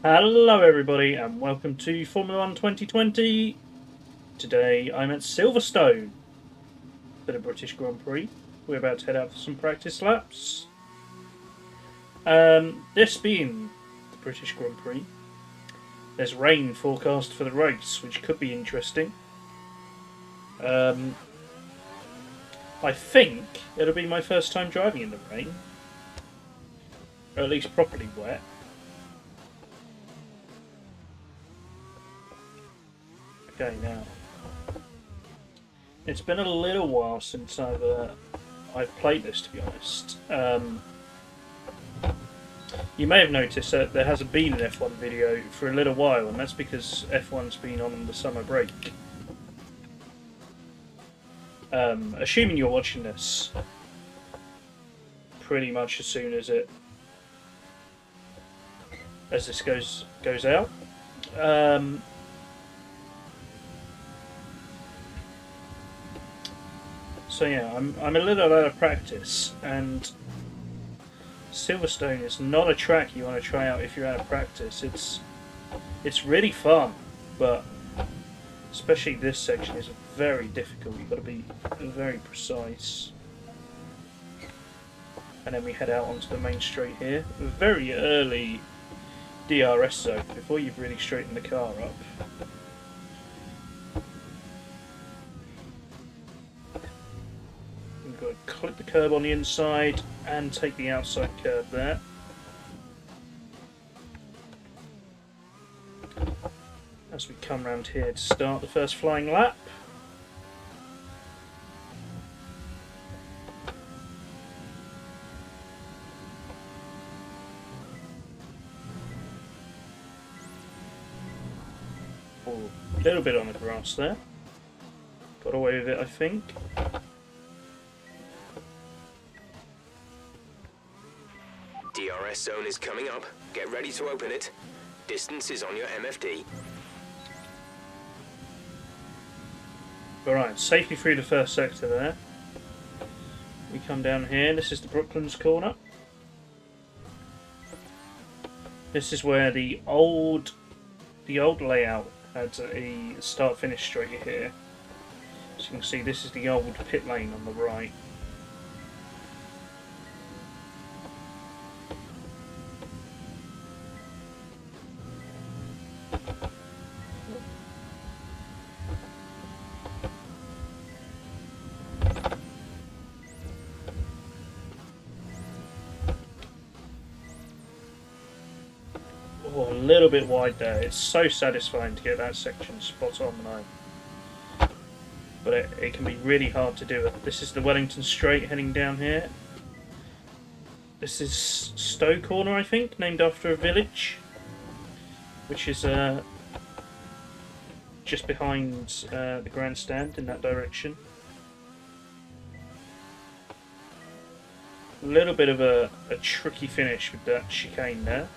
Hello everybody and welcome to Formula 1 2020. Today I'm at Silverstone for the British Grand Prix. We're about to head out for some practice laps. This being the British Grand Prix, there's rain forecast for the race, which could be interesting. I think it'll be my first time driving in the rain, or at least properly wet. Okay, now it's been a little while since I've played this, to be honest. You may have noticed that there hasn't been an F1 video for a little while, and that's because F1's been on the summer break. Assuming you're watching this pretty much as soon as this goes out. So yeah, I'm a little out of practice, and Silverstone is not a track you want to try out if you're out of practice. It's really fun, but especially this section is very difficult. You've got to be very precise. And then we head out onto the main straight here. A very early DRS zone before you've really straightened the car up. We've got to clip the curb on the inside and take the outside curb there. As we come round here to start the first flying lap. Oh, a little bit on the grass there. Got away with it, I think. DRS zone is coming up. Get ready to open it. Distance is on your MFD. Alright, safely through the first sector there. We come down here. This is the Brooklands corner. This is where the old layout had a start-finish straight here. As you can see, this is the old pit lane on the right. Oh, a little bit wide there. It's so satisfying to get that section spot on though. But it can be really hard to do it. This is the Wellington Straight heading down here. This is Stow Corner, I think, named after a village, which is just behind the grandstand in that direction. A little bit of a tricky finish with that chicane there.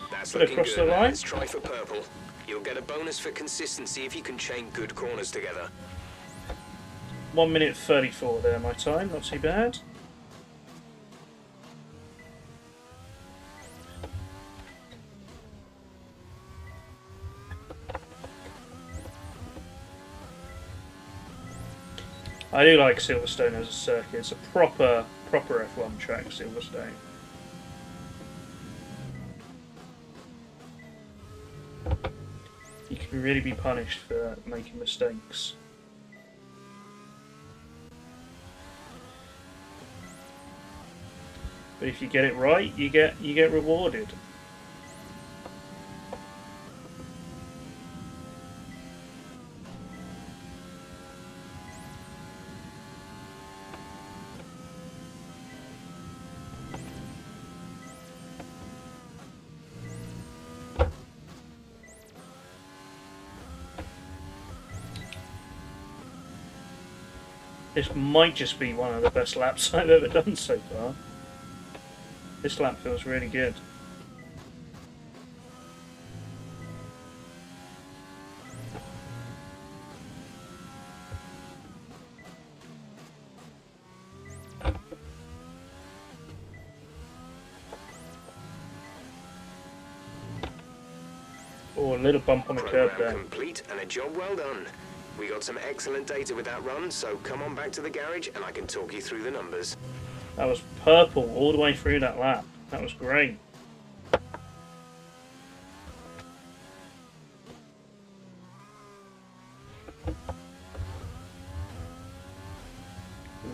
That's But looking across good. the line. Let's try for purple. You'll get a bonus for consistency if you can chain good corners together. 1 minute 34 there, my time. Not too bad. I do like Silverstone as a circuit. It's a proper F1 track, Silverstone. You can really be punished for making mistakes. But if you get it right, you get rewarded. This might just be one of the best laps I've ever done so far. This lap feels really good. Oh, a little bump on the curb Program there. complete and a job well done. We got some excellent data with that run, so come on back to the garage and I can talk you through the numbers. That was purple all the way through that lap. That was great. A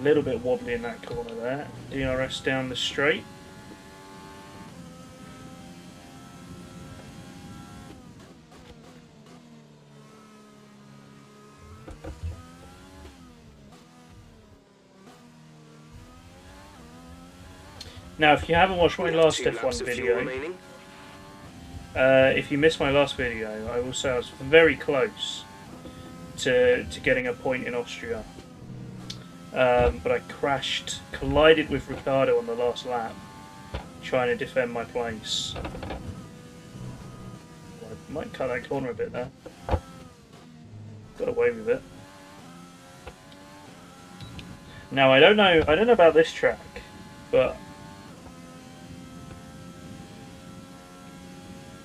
little bit wobbly in that corner there. DRS down the straight. Now, if you haven't watched my last F1 video, if you missed my last video, I will say I was very close to getting a point in Austria. But I crashed, collided with Ricciardo on the last lap, trying to defend my place. I might cut that corner a bit there. Got away with it. Now I don't know about this track, but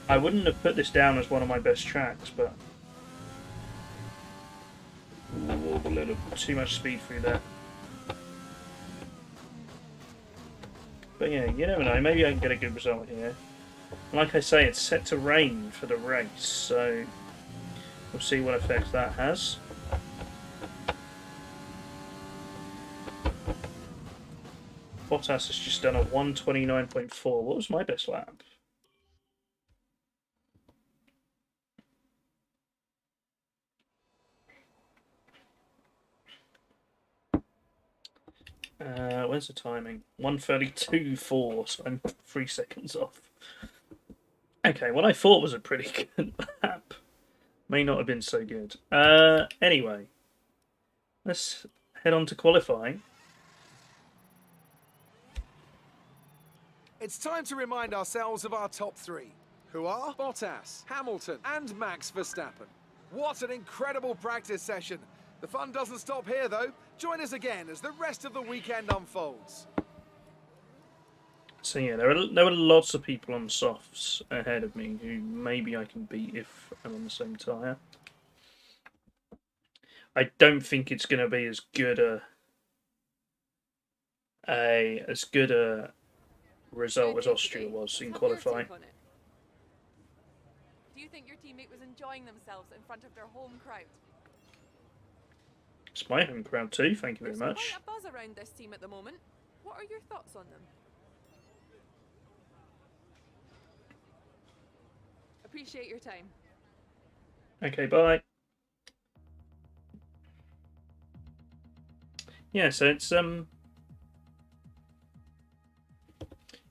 I wouldn't have put this down as one of my best tracks, but ooh, a little too much speed through there. But yeah, you never know, maybe I can get a good result here. Like I say, it's set to rain for the race, so we'll see what effect that has. Bottas has just done a 1:29.4. What was my best lap? Where's the timing? 1:32.4, so I'm 3 seconds off. Okay, what I thought was a pretty good lap may not have been so good. Anyway, let's head on to qualifying. It's time to remind ourselves of our top three, who are Bottas, Hamilton, and Max Verstappen. What an incredible practice session. The fun doesn't stop here, though. Join us again as the rest of the weekend unfolds. So yeah, there were lots of people on softs ahead of me who maybe I can beat if I'm on the same tyre. I don't think it's going to be as good a result as Austria was in qualifying. Do you think your teammate was enjoying themselves in front of their home crowd? It's my home crowd too, thank you very There's much. quite a buzz around this team at the moment. What are your thoughts on them? Appreciate your time. Okay, bye. Yeah, so it's going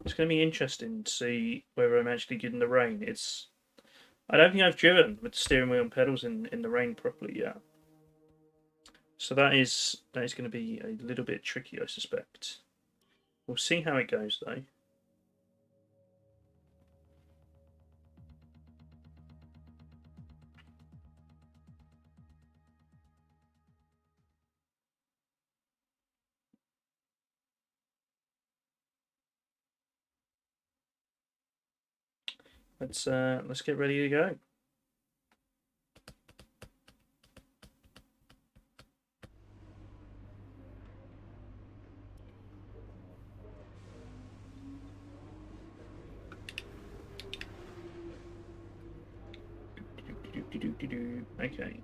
to be interesting to see whether I'm actually good in the rain. I don't think I've driven with the steering wheel and pedals in the rain properly yet. So that is going to be a little bit tricky, I suspect. We'll see how it goes though. Let's get ready to go. Okay.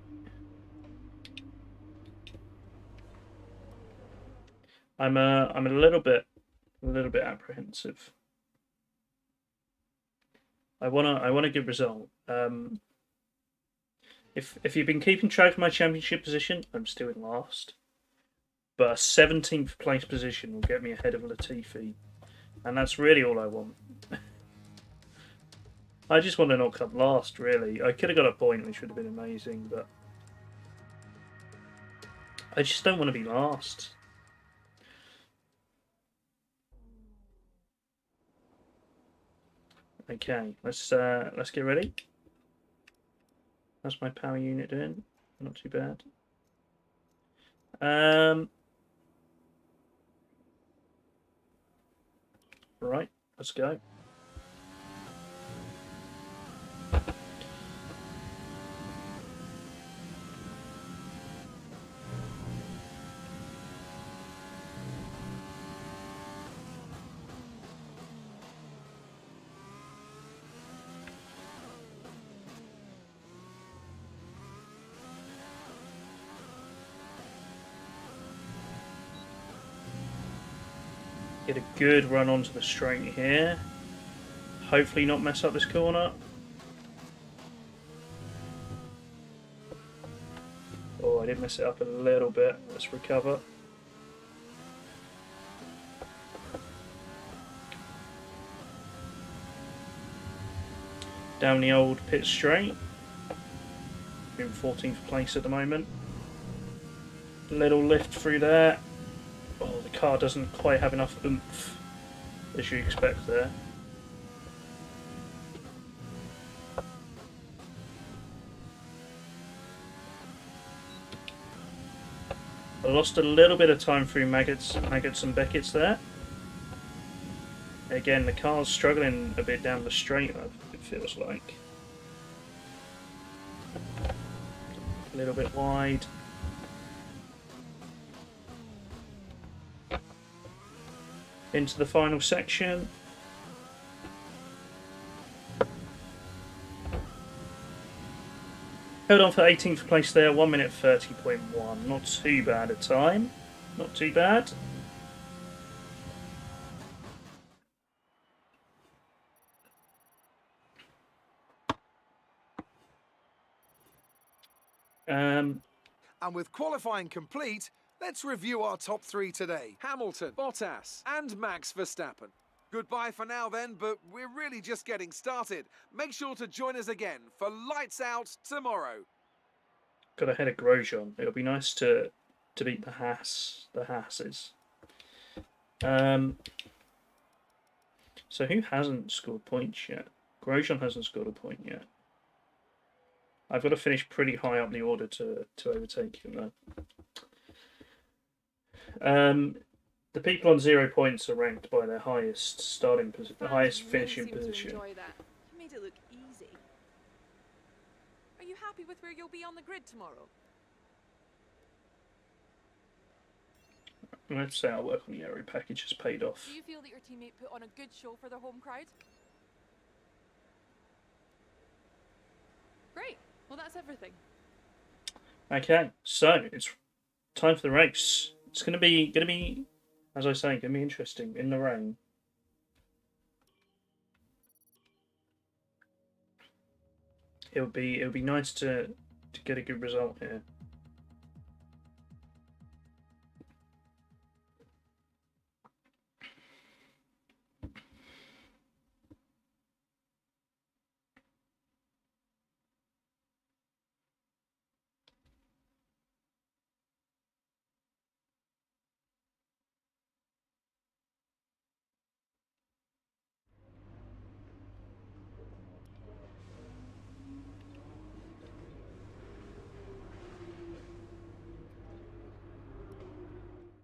I'm a little bit apprehensive. I want a good result. If you've been keeping track of my championship position, I'm still in last. But a 17th place position will get me ahead of Latifi, and that's really all I want. I just want to not come last, really. I could have got a point, which would have been amazing, but I just don't want to be last. Okay, let's get ready. How's my power unit doing? Not too bad. Right, let's go. Get a good run onto the straight here. Hopefully not mess up this corner. Oh, I did mess it up a little bit. Let's recover. Down the old pit straight. In 14th place at the moment. Little lift through there. Oh, the car doesn't quite have enough oomph as you expect there. I lost a little bit of time through Maggots and Beckett's there. Again, the car's struggling a bit down the straight, it feels like. A little bit wide. Into the final section. Held on for 18th place there, 1 minute 30.1. Not too bad a time. Not too bad. And with qualifying complete, let's review our top 3 today. Hamilton, Bottas, and Max Verstappen. Goodbye for now then, but we're really just getting started. Make sure to join us again for Lights Out tomorrow. Got ahead of Grosjean. It'll be nice to beat the Hasses. So who hasn't scored points yet? Grosjean hasn't scored a point yet. I've got to finish pretty high up the order to overtake him though. The people on 0 points are ranked by their highest starting position, the highest finishing position. Enjoy that. You made it look easy. Are you happy with where you'll be on the grid tomorrow? Let's say our work on the aero package has paid off. Do you feel that your teammate put on a good show for their home crowd? Great. Well, that's everything. Okay, so it's time for the race. It's gonna be, as I say, gonna be interesting in the rain. It would be nice to get a good result here.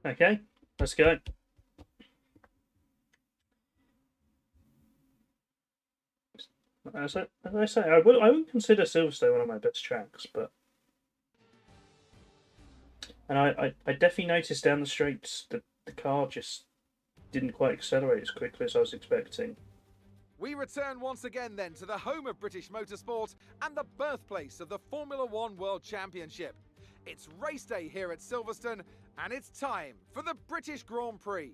Okay, let's go. As I say, I would consider Silverstone one of my best tracks, but I definitely noticed down the straights that the car just didn't quite accelerate as quickly as I was expecting. We return once again then to the home of British motorsport and the birthplace of the Formula One World Championship. It's race day here at Silverstone, and it's time for the British Grand Prix.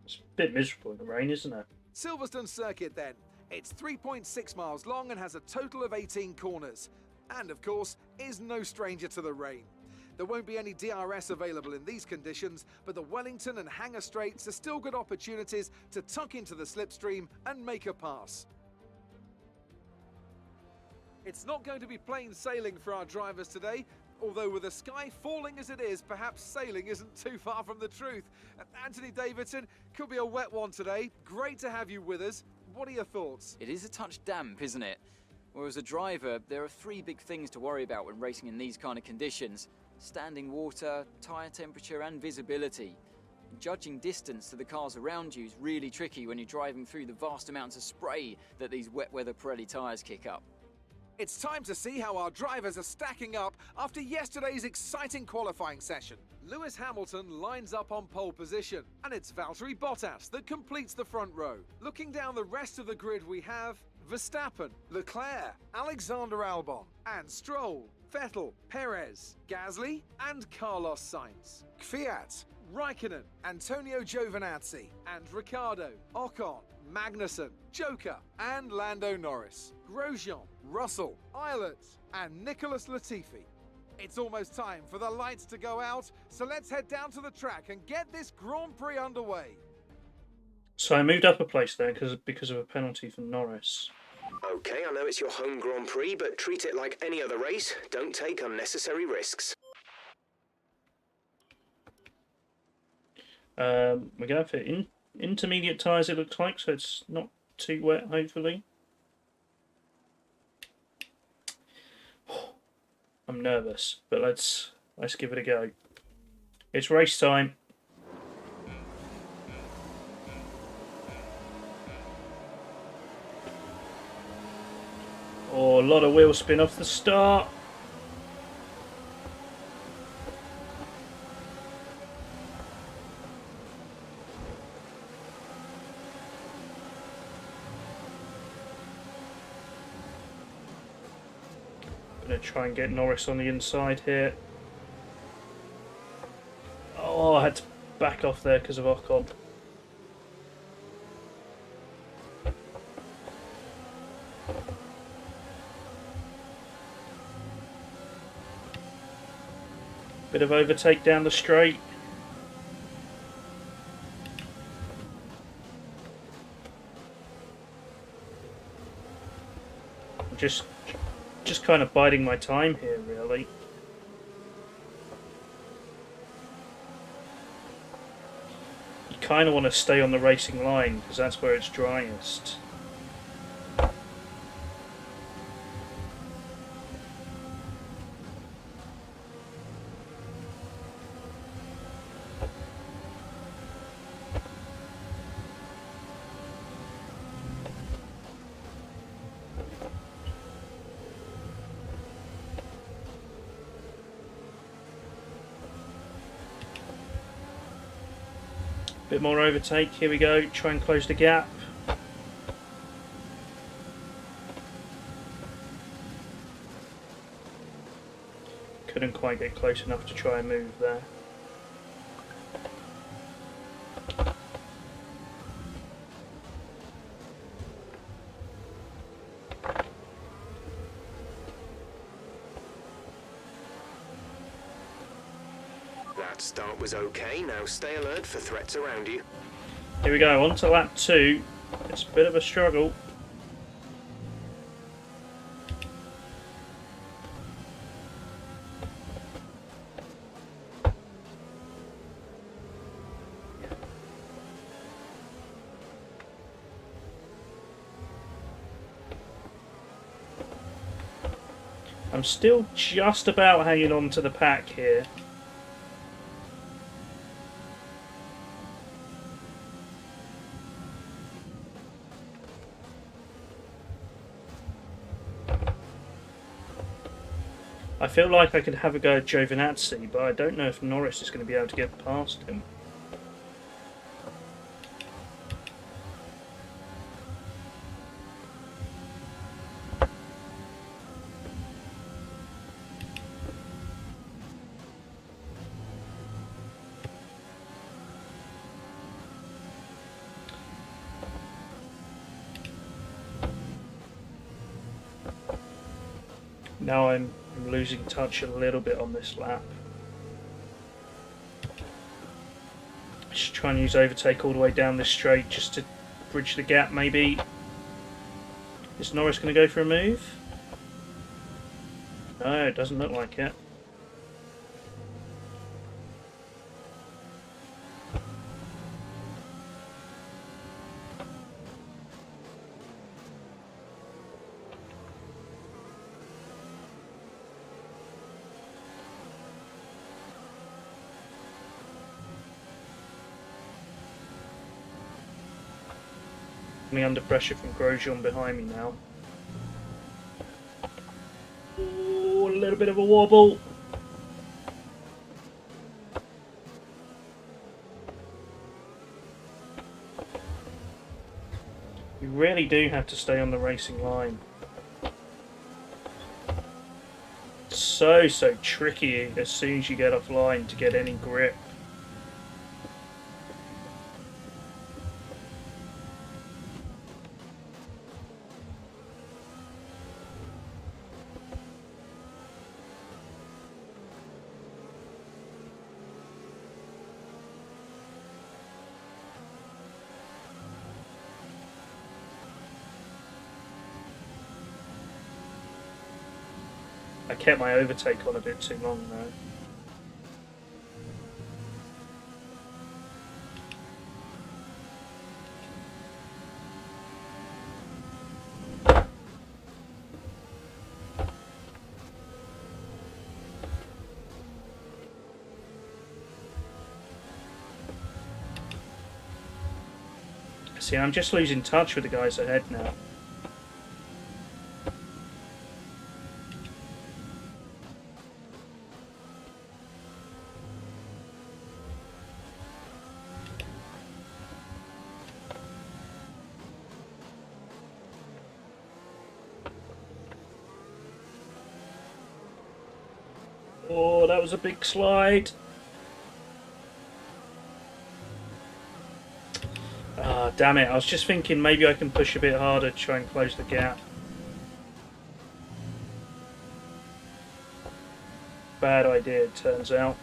It's a bit miserable in the rain, isn't it? Silverstone Circuit then. It's 3.6 miles long and has a total of 18 corners. And of course, is no stranger to the rain. There won't be any DRS available in these conditions, but the Wellington and Hangar Straights are still good opportunities to tuck into the slipstream and make a pass. It's not going to be plain sailing for our drivers today, although with the sky falling as it is, perhaps sailing isn't too far from the truth. Anthony Davidson, could be a wet one today. Great to have you with us. What are your thoughts? It is a touch damp, isn't it? Well, as a driver, there are 3 big things to worry about when racing in these kind of conditions. Standing water, tyre temperature and visibility. Judging distance to the cars around you is really tricky when you're driving through the vast amounts of spray that these wet weather Pirelli tyres kick up. It's time to see how our drivers are stacking up after yesterday's exciting qualifying session. Lewis Hamilton lines up on pole position, and it's Valtteri Bottas that completes the front row. Looking down the rest of the grid, we have Verstappen, Leclerc, Alexander Albon, and Stroll, Vettel, Perez, Gasly, and Carlos Sainz. Kvyat, Raikkonen, Antonio Giovinazzi, and Ricciardo, Ocon, Magnussen, Joker, and Lando Norris, Grosjean, Russell, Eilert, and Nicholas Latifi. It's almost time for the lights to go out, so let's head down to the track and get this Grand Prix underway. So I moved up a place there because of a penalty for Norris. Okay, I know it's your home Grand Prix, but treat it like any other race. Don't take unnecessary risks. We're going for intermediate tyres, it looks like, so it's not too wet, hopefully. I'm nervous, but let's give it a go. It's race time. Oh, a lot of wheel spin off the start. Gonna try and get Norris on the inside here. Oh, I had to back off there because of Ocon. Bit of overtake down the straight. Just kind of biding my time here, really. You kind of want to stay on the racing line because that's where it's driest. Bit more overtake, here we go, try and close the gap. Couldn't quite get close enough to try and move there. That start was okay, now stay alert for threats around you. Here we go, on to lap 2. It's a bit of a struggle. I'm still just about hanging on to the pack here. I feel like I could have a go at Giovinazzi, but I don't know if Norris is going to be able to get past him. Now I'm losing touch a little bit on this lap. Just try and use overtake all the way down this straight just to bridge the gap maybe. Is Norris going to go for a move? No, it doesn't look like it. Me under pressure from Grosjean behind me now. Ooh, a little bit of a wobble. You really do have to stay on the racing line. So tricky as soon as you get offline to get any grip. I kept my overtake on a bit too long though. See, I'm just losing touch with the guys ahead now. Oh, that was a big slide. Ah, damn it. I was just thinking maybe I can push a bit harder to try and close the gap. Bad idea, it turns out.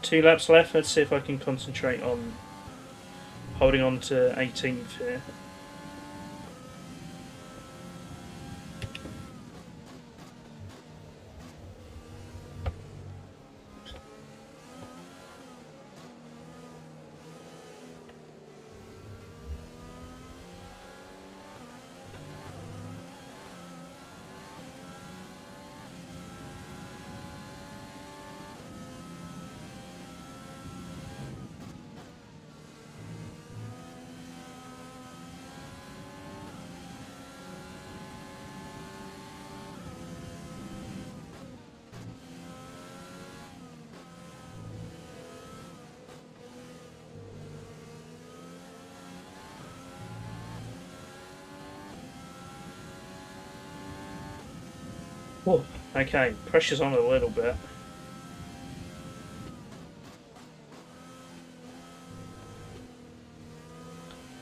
Two laps left. Let's see if I can concentrate on holding on to 18th here. Oh, okay, pressure's on a little bit.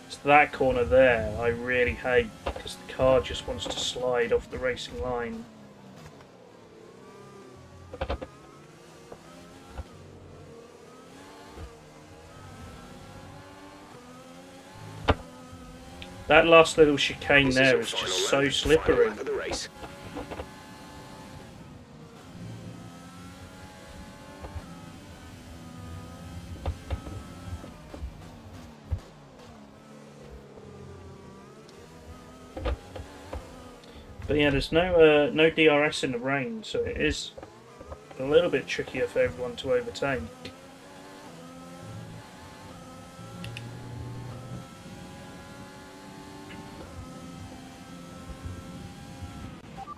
It's that corner there I really hate because the car just wants to slide off the racing line. That last little chicane there is just so slippery. But yeah, there's no DRS in the rain, so it is a little bit trickier for everyone to overtake.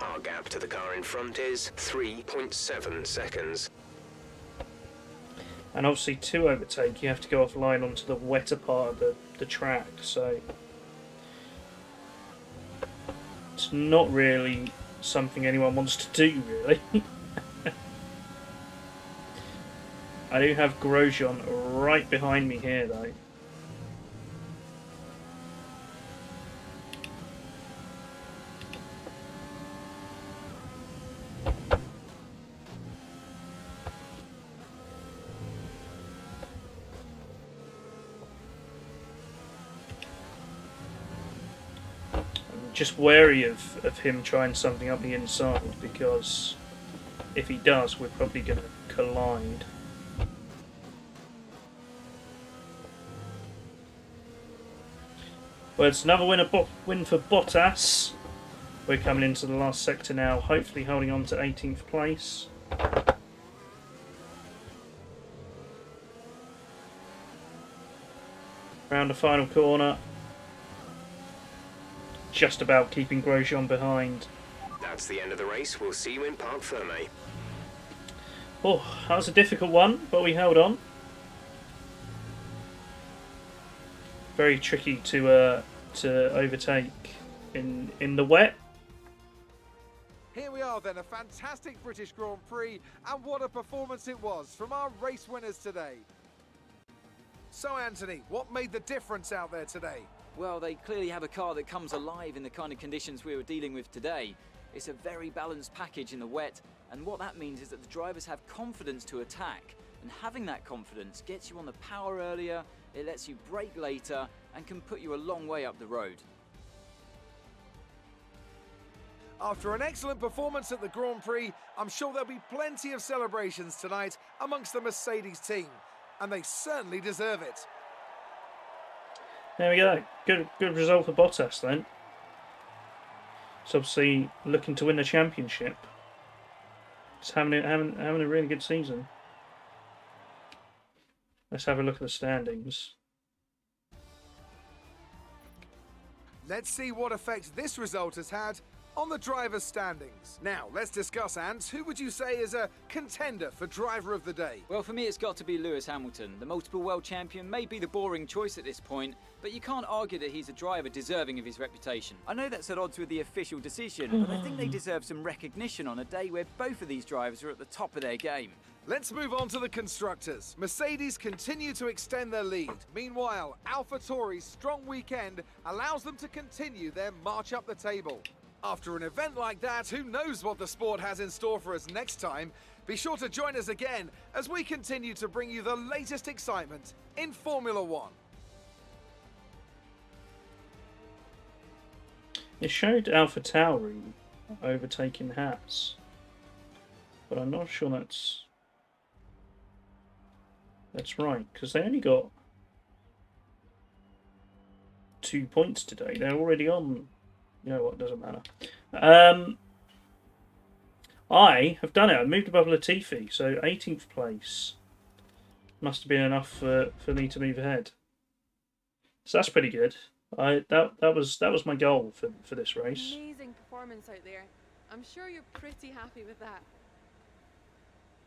Our gap to the car in front is 3.7 seconds. And obviously to overtake you have to go offline onto the wetter part of the track, so it's not really something anyone wants to do, really. I do have Grosjean right behind me here, though. Just wary of him trying something up the inside, because if he does, we're probably going to collide. Well, it's another win for Bottas. We're coming into the last sector now, hopefully holding on to 18th place. Round the final corner. Just about keeping Grosjean behind. That's the end of the race. We'll see you in Parc Fermé. Oh, that was a difficult one, but we held on. Very tricky to overtake in the wet. Here we are then, a fantastic British Grand Prix, and what a performance it was from our race winners today. So Anthony, what made the difference out there today? Well, they clearly have a car that comes alive in the kind of conditions we were dealing with today. It's a very balanced package in the wet, and what that means is that the drivers have confidence to attack, and having that confidence gets you on the power earlier, it lets you brake later, and can put you a long way up the road. After an excellent performance at the Grand Prix, I'm sure there'll be plenty of celebrations tonight amongst the Mercedes team, and they certainly deserve it. There we go. Good result for Bottas then. He's obviously looking to win the championship. He's having a really good season. Let's have a look at the standings. Let's see what effect this result has had on the drivers' standings. Now, let's discuss, Ant. Who would you say is a contender for driver of the day? Well, for me, it's got to be Lewis Hamilton. The multiple world champion may be the boring choice at this point, but you can't argue that he's a driver deserving of his reputation. I know that's at odds with the official decision, but I think they deserve some recognition on a day where both of these drivers are at the top of their game. Let's move on to the constructors. Mercedes continue to extend their lead. Meanwhile, AlphaTauri's strong weekend allows them to continue their march up the table. After an event like that, who knows what the sport has in store for us next time? Be sure to join us again as we continue to bring you the latest excitement in Formula One. It showed AlphaTauri overtaking Haas, but I'm not sure that's right, because they only got 2 points today. They're already on. You know what, doesn't matter. I have done it. I moved above Latifi, so 18th place must have been enough for me to move ahead. So that's pretty good. That was my goal for this race. Amazing performance out there. I'm sure you're pretty happy with that.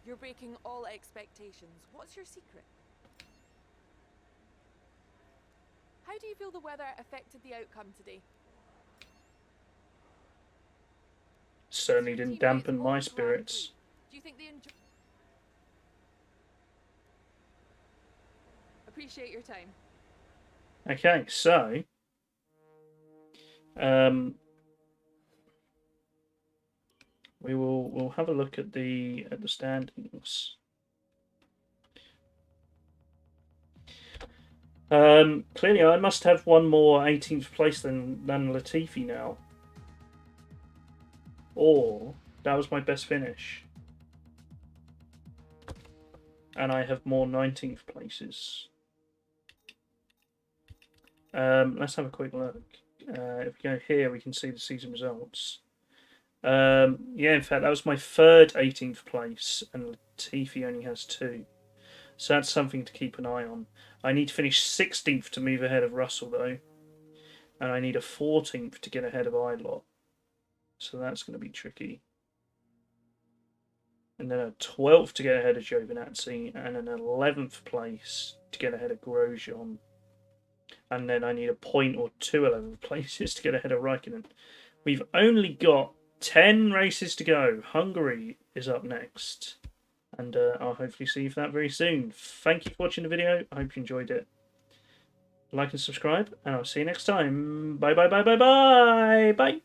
You're breaking all expectations. What's your secret? How do you feel the weather affected the outcome today? Certainly didn't dampen my spirits. Do you think they appreciate your time? Okay, so we'll have a look at the standings. Clearly, I must have one more 18th place than Latifi now. Or that was my best finish. And I have more 19th places. Let's have a quick look. If we go here, we can see the season results. Yeah, in fact, that was my third 18th place, and Latifi only has 2. So that's something to keep an eye on. I need to finish 16th to move ahead of Russell, though. And I need a 14th to get ahead of Idlot. So that's going to be tricky. And then a 12th to get ahead of Giovinazzi, and an 11th place to get ahead of Grosjean. And then I need a point or 2 11th places to get ahead of Raikkonen. We've only got 10 races to go. Hungary is up next. And I'll hopefully see you for that very soon. Thank you for watching the video. I hope you enjoyed it. Like and subscribe, and I'll see you next time. Bye, bye, bye, bye, bye. Bye.